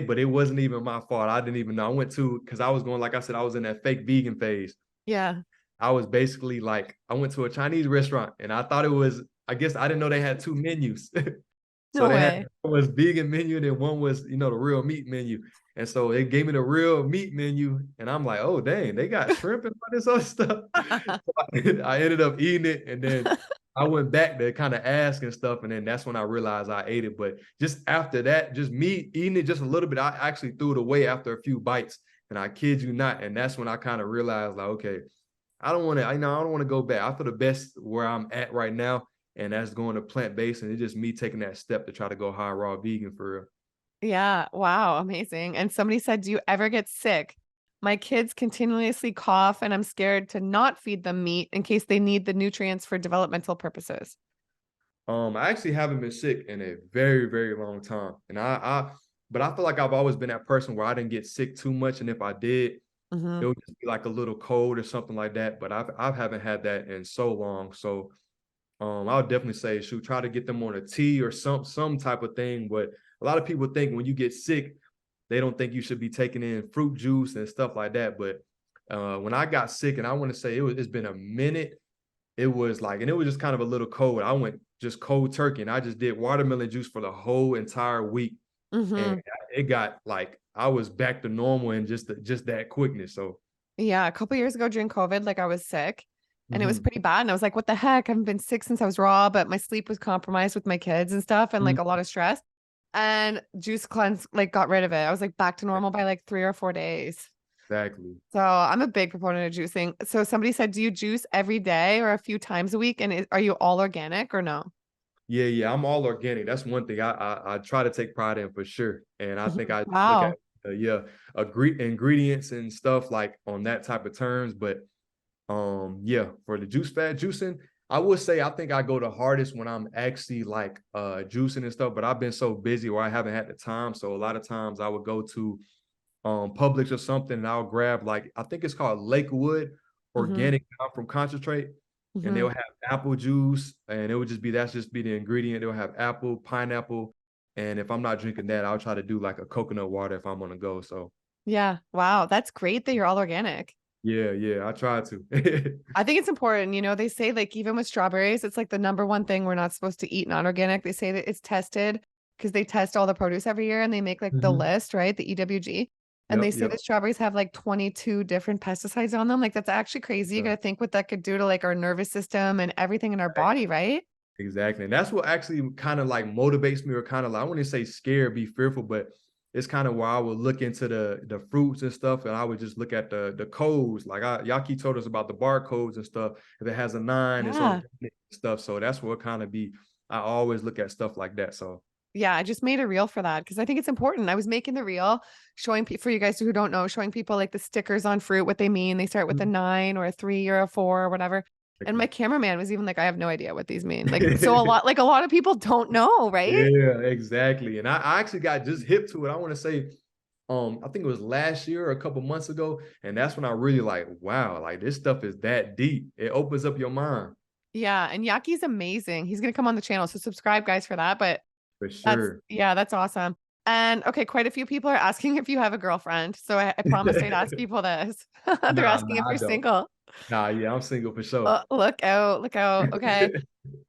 but it wasn't even my fault. I didn't even know. I went to, because I was going, like I said, I was in that fake vegan phase. Yeah. I was basically like, I went to a Chinese restaurant and I thought it was, I guess I didn't know they had two menus. So No they had, way. one was vegan menu, and then one was, the real meat menu. And so they gave me the real meat menu, and I'm like, oh dang, they got shrimp and all this other stuff. So I ended up eating it, and then I went back to kind of ask and stuff, and then that's when I realized I ate it. But just after that, just me eating it just a little bit, I actually threw it away after a few bites, and I kid you not. And that's when I kind of realized, like, okay, I don't want to, I don't want to go back. I feel the best where I'm at right now, and that's going to plant-based, and it's just me taking that step to try to go high raw vegan for real. Yeah. Wow. Amazing. And somebody said, do you ever get sick? My kids continuously cough and I'm scared to not feed them meat in case they need the nutrients for developmental purposes. I actually haven't been sick in a very, very long time. And but I feel like I've always been that person where I didn't get sick too much. And if I did, it would just be like a little cold or something like that. But I haven't had that in so long. So I would definitely say, shoot, try to get them on a tea or some type of thing. But a lot of people think when you get sick, they don't think you should be taking in fruit juice and stuff like that. But when I got sick, and I want to say it's been a minute, it was like, and it was just kind of a little cold. I went just cold turkey, and I just did watermelon juice for the whole entire week. And it got like, I was back to normal and just that quickness. So Yeah. A couple years ago during COVID, like I was sick and it was pretty bad. And I was like, what the heck? I haven't been sick since I was raw, but my sleep was compromised with my kids and stuff and like a lot of stress. And juice cleanse like got rid of it. I was like back to normal by like 3 or 4 days. exactly. So I'm a big proponent of juicing. So somebody said, do you juice every day or a few times a week? And are you all organic or no? Yeah, I'm all organic. That's one thing I try to take pride in for sure. And I think I look at Wow. ingredients and stuff like on that type of terms. But yeah, for the juicing, I would say I think I go the hardest when I'm actually like juicing and stuff. But I've been so busy where I haven't had the time. So a lot of times I would go to Publix or something, and I'll grab, like, I think it's called Lakewood Hmm. organic from concentrate, and Hmm. they'll have apple juice, and it would just be, that's just be the ingredient. They'll have apple, pineapple, and if I'm not drinking that, I'll try to do like a coconut water if I'm on the go. So Yeah. Wow. That's great that you're all organic. Yeah, I try to. I think it's important. You know, they say like even with strawberries, it's like the number one thing we're not supposed to eat non-organic. They say that it's tested because they test all the produce every year and they make like the Mhm. list, right? The EWG. And they Yep, say yep. that strawberries have like 22 different pesticides on them. Like that's actually crazy. You got to think what that could do to like our nervous system and everything in our body, right? Exactly. And that's what actually kind of like motivates me, or kind of like, I wouldn't say scared, be fearful, but it's kind of why I would look into the fruits and stuff, and I would just look at the codes. Like Yaki told us about the barcodes and stuff. If it has a 9, it's Yeah. organic and stuff. So that's what kind of be, I always look at stuff like that. So Yeah, I just made a reel for that because I think it's important. I was making the reel showing for you guys who don't know, showing people like the stickers on fruit, what they mean. They start with a 9 or a 3 or a 4 or whatever. And my cameraman was even like, I have no idea what these mean. Like, so a lot of people don't know, right? yeah, exactly. And I actually got just hip to it. I want to say, I think it was last year or a couple months ago, and that's when I really like, wow, like this stuff is that deep. It opens up your mind. Yeah. And Yaki's amazing. He's gonna come on the channel. So subscribe, guys, for that. But For sure. that's awesome. And okay, quite a few people are asking if you have a girlfriend. So I promised I'd ask people this. They're asking if Nah, I you're don't. single. Nah, yeah, I'm single for sure. Look out, look out. Okay.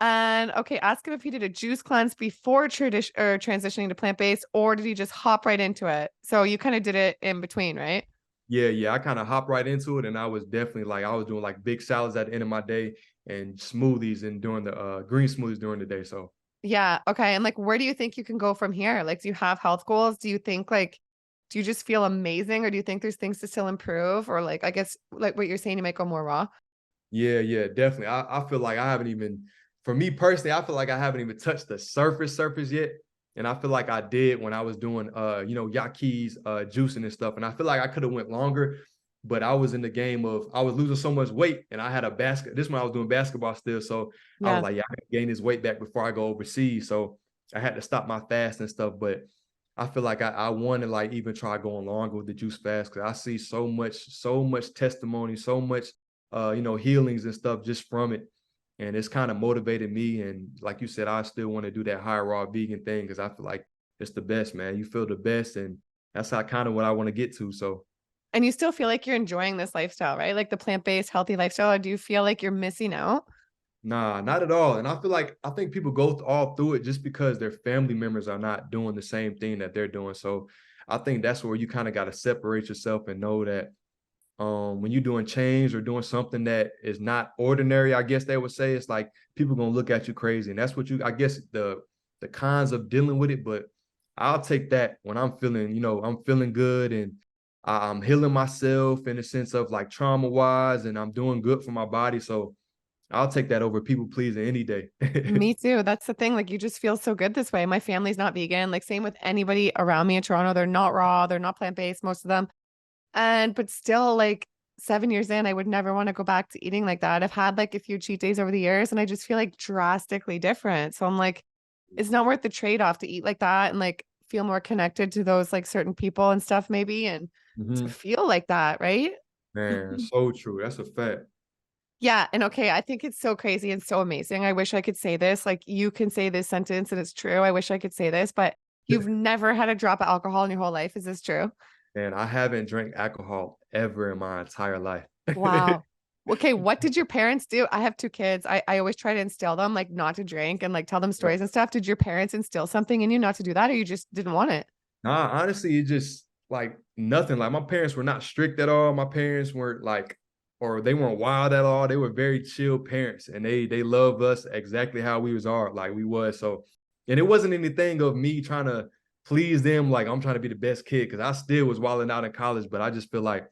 And okay, ask him if he did a juice cleanse before tradition or transitioning to plant-based, or did he just hop right into it? So you kind of did it in between, right? Yeah, I kind of hopped right into it, and I was definitely like, I was doing like big salads at the end of my day and smoothies and doing the green smoothies during the day. So Yeah. Okay. And like, where do you think you can go from here? Like, do you have health goals? Do you think like, do you just feel amazing, or do you think there's things to still improve? Or like, I guess like what you're saying, you might go more raw. yeah, definitely. I feel like I haven't even, for me personally, I feel like I haven't even touched the surface yet. And I feel like I did when I was doing Yaki's juicing and stuff. And I feel like I could have went longer, but I was in the game of, I was losing so much weight, and I had a basket. This when I was doing basketball still. So I was Yeah. like, yeah, I can gain this weight back before I go overseas. So I had to stop my fast and stuff. But I feel like I want to like even try going longer with the juice fast, because I see so much testimony, so much healings and stuff just from it. And it's kind of motivated me. And like you said, I still want to do that high raw vegan thing, because I feel like it's the best, man. You feel the best. And that's how kind of what I want to get to. So And you still feel like you're enjoying this lifestyle, right? Like the plant-based healthy lifestyle, or do you feel like you're missing out? nah, not at all. And I feel like, I think people go all through it just because their family members are not doing the same thing that they're doing. So I think that's where you kind of got to separate yourself and know that when you're doing change or doing something that is not ordinary, I guess they would say, it's like people gonna look at you crazy. And that's what I guess the cons of dealing with it. But I'll take that when I'm feeling, I'm feeling good, and I'm healing myself in the sense of like trauma wise, and I'm doing good for my body. So I'll take that over people pleasing any day. Me too. That's the thing. Like you just feel so good this way. My family's not vegan. Like same with anybody around me in Toronto. They're not raw. They're not plant-based, most of them. And but still like 7 years in, I would never want to go back to eating like that. I've had like a few cheat days over the years and I just feel like drastically different. So I'm like, it's not worth the trade-off to eat like that and like feel more connected to those like certain people and stuff maybe and to Mhm. feel like that, right? Man, so true. That's a fact. Yeah, and okay, I think it's so crazy and so amazing. I wish I could say this. Like you can say this sentence and it's true. I wish I could say this, but you've never had a drop of alcohol in your whole life. Is this true? And I haven't drank alcohol ever in my entire life. Wow. Okay, what did your parents do? I have 2 kids. I always try to instill them like not to drink and like tell them Yeah. stories and stuff. Did your parents instill something in you not to do that or you just didn't want it? Nah, honestly, it just like nothing. Like my parents were not strict at all. My parents weren't like, or they weren't wild at all. They were very chill parents, and they loved us exactly how we are, like we was. So, and it wasn't anything of me trying to please them, like I'm trying to be the best kid, because I still was wilding out in college, but I just feel like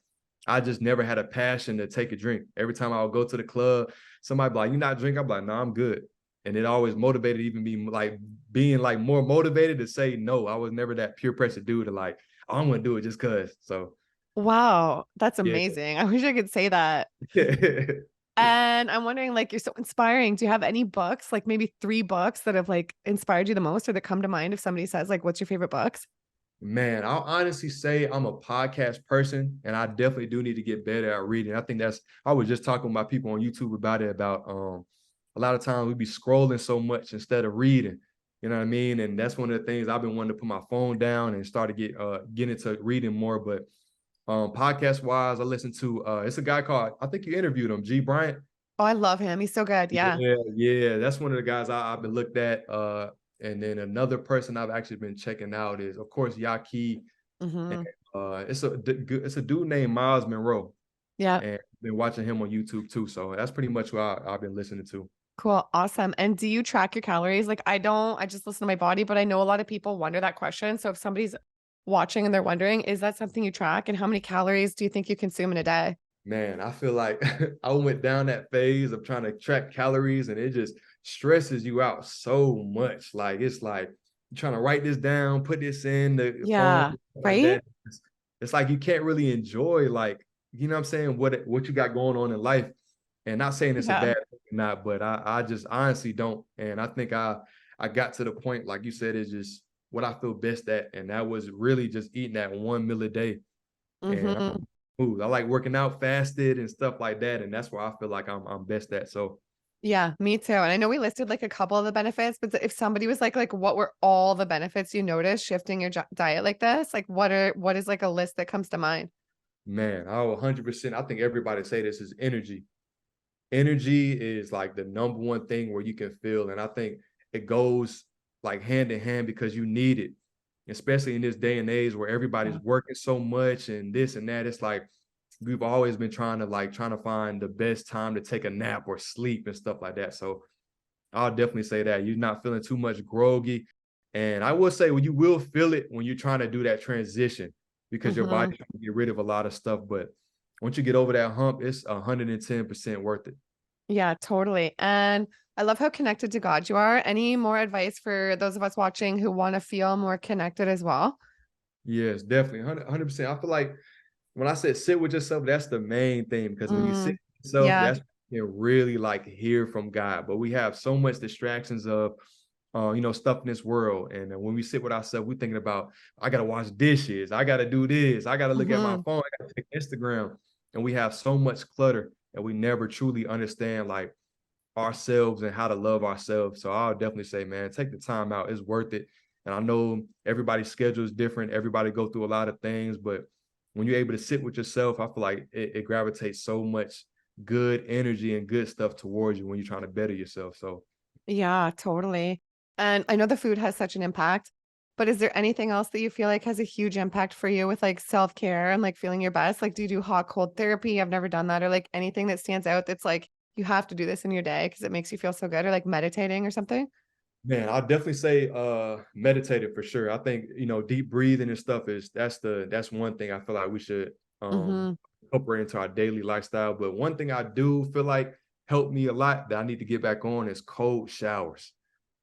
I just never had a passion to take a drink. Every time I would go to the club, somebody be like, "You not drink?" I'm like, "No, I'm good." And it always motivated even me, like being like more motivated to say no. I was never that pure pressure dude to like, oh, I'm gonna do it just cause. So Wow, that's yeah. amazing. I wish I could say that. And I'm wondering, like, you're so inspiring. Do you have any books, like maybe 3 books that have like inspired you the most or that come to mind if somebody says, like, what's your favorite books? Man, I'll honestly say I'm a podcast person, and I definitely do need to get better at reading. I think I was just talking with my people on YouTube about it, about a lot of times we be scrolling so much instead of reading. You know what I mean? And that's one of the things I've been wanting to put my phone down and start to get into reading more. But Podcast wise, I listen to it's a guy called, I think you interviewed him, Bryant. Oh, I love him. He's so good. Yeah. Yeah, that's one of the guys I've been looked at. And then another person I've actually been checking out is, of course, Yaki. And, Mm-hmm. it's a dude named Miles Monroe, Yeah. and been watching him on YouTube too. So that's pretty much what I've been listening to. Cool. Awesome. And do you track your calories? Like I don't, I just listen to my body, but I know a lot of people wonder that question. So if somebody's watching and they're wondering, is that something you track? And how many calories do you think you consume in a day? Man, I feel like I went down that phase of trying to track calories, and it just stresses you out so much. Like it's like you're trying to write this down, put this in the phone, Yeah. like Right? that. It's like you can't really enjoy, like, you know what I'm saying, what you got going on in life. And not saying it's a Yeah. bad thing or not, but I just honestly don't. And I think I got to the point, like you said, is just what I feel best at. And that was really just eating that one meal a day. And Mm-hmm. I like working out fasted and stuff like that. And that's where I feel like I'm best at. So Yeah, me too. And I know we listed like a couple of the benefits, but if somebody was like what were all the benefits you noticed shifting your diet like this? Like what is like a list that comes to mind? man, I 100%, I think everybody say this is energy. Energy is like the number one thing where you can feel. And I think it goes like hand in hand because you need it, especially in this day and age where everybody's Yeah. working so much and this and that. It's like we've always been trying to find the best time to take a nap or sleep and stuff like that. So I'll definitely say that you're not feeling too much groggy. And I will say, well, you will feel it when you're trying to do that transition because your Mm-hmm. body can get rid of a lot of stuff. But once you get over that hump, it's 110% worth it. Yeah, totally. And I love how connected to God you are. Any more advice for those of us watching who want to feel more connected as well? Yes, definitely. 100%. I feel like when I said sit with yourself, that's the main thing, because when you sit Mm, with yourself, yeah. that's when you can really like hear from God. But we have so much distractions of stuff in this world. And when we sit with ourselves, we're thinking about, I got to wash dishes. I got to do this. I got to look at my Mm-hmm. phone. I got to check Instagram. And we have so much clutter that we never truly understand like ourselves and how to love ourselves. So I'll definitely say, man, take the time out. It's worth it. And I know everybody's schedule is different. Everybody go through a lot of things, but when you're able to sit with yourself, I feel like it gravitates so much good energy and good stuff towards you when you're trying to better yourself. So Yeah, totally. And I know the food has such an impact, but is there anything else that you feel like has a huge impact for you with like self-care and like feeling your best? Like, do you do hot cold therapy? I've never done that. Or like anything that stands out that's like you have to do this in your day because it makes you feel so good, or like meditating or something? man, I'll definitely say meditative for sure. I think, deep breathing and stuff that's one thing I feel like we should Mm-hmm. incorporate into our daily lifestyle. But one thing I do feel like helped me a lot that I need to get back on is cold showers.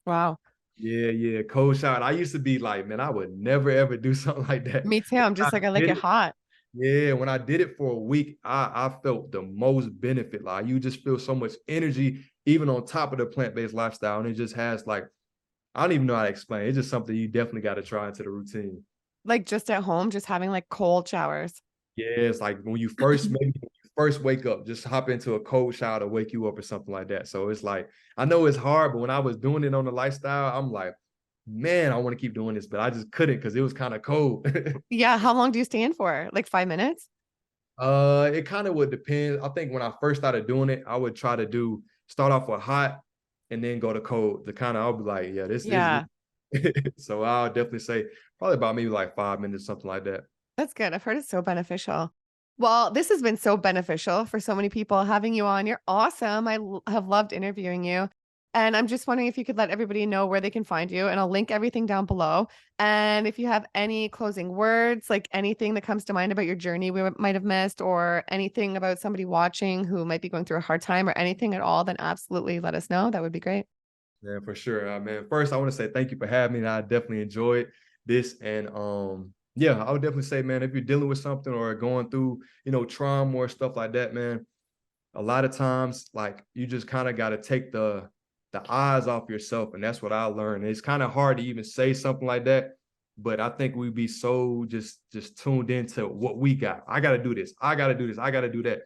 Wow. Yeah, yeah, cold shower. I used to be like, man, I would never ever do something like that. Me too. I'm I just like, I like did it it. hot. Yeah, when I did it for a week, I felt the most benefit. Like you just feel so much energy, even on top of the plant-based lifestyle. And it just has like, I don't even know how to explain. It's just something you definitely got to try into the routine. Like just at home, just having like cold showers. Yeah, it's like when you first wake up, just hop into a cold shower to wake you up or something like that. So it's like, I know it's hard, but when I was doing it on the lifestyle, I'm like, man, I want to keep doing this, but I just couldn't because it was kind of cold. Yeah. How long do you stand for? Like 5 minutes? It kind of would depend. I think when I first started doing it, I would try to start off with hot and then go to cold. The kind of I'll be like, yeah, this is Yeah. so I'll definitely say probably about maybe like 5 minutes, something like that. That's good. I've heard it's so beneficial. Well, this has been so beneficial for so many people having you on. You're awesome. Have loved interviewing you. And I'm just wondering if you could let everybody know where they can find you, and I'll link everything down below. And if you have any closing words, like anything that comes to mind about your journey we might have missed, or anything about somebody watching who might be going through a hard time, or anything at all, then absolutely let us know. That would be great. Yeah, for sure. Man, first I want to say thank you for having me. And I definitely enjoyed this. And yeah, I would definitely say, man, if you're dealing with something or going through, trauma or stuff like that, man, a lot of times, like you just kind of got to take the eyes off yourself. And that's what I learned. It's kind of hard to even say something like that. But I think we'd be so just tuned into what we got. I gotta do this. I gotta do this. I gotta do that.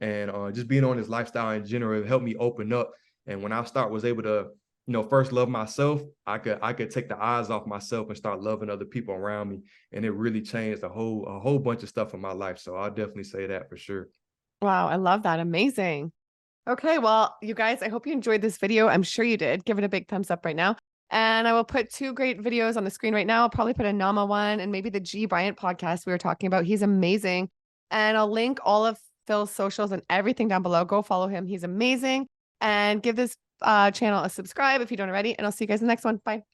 And just being on this lifestyle in general, it helped me open up. And when I was able to, first love myself, I could take the eyes off myself and start loving other people around me. And it really changed a whole bunch of stuff in my life. So I'll definitely say that for sure. Wow, I love that. Amazing. Okay, well, you guys, I hope you enjoyed this video. I'm sure you did. Give it a big thumbs up right now. And I will put two great videos on the screen right now. I'll probably put a Nama one and maybe the G Bryant podcast we were talking about. He's amazing. And I'll link all of Phil's socials and everything down below. Go follow him. He's amazing. And give this channel a subscribe if you don't already. And I'll see you guys in the next one. Bye.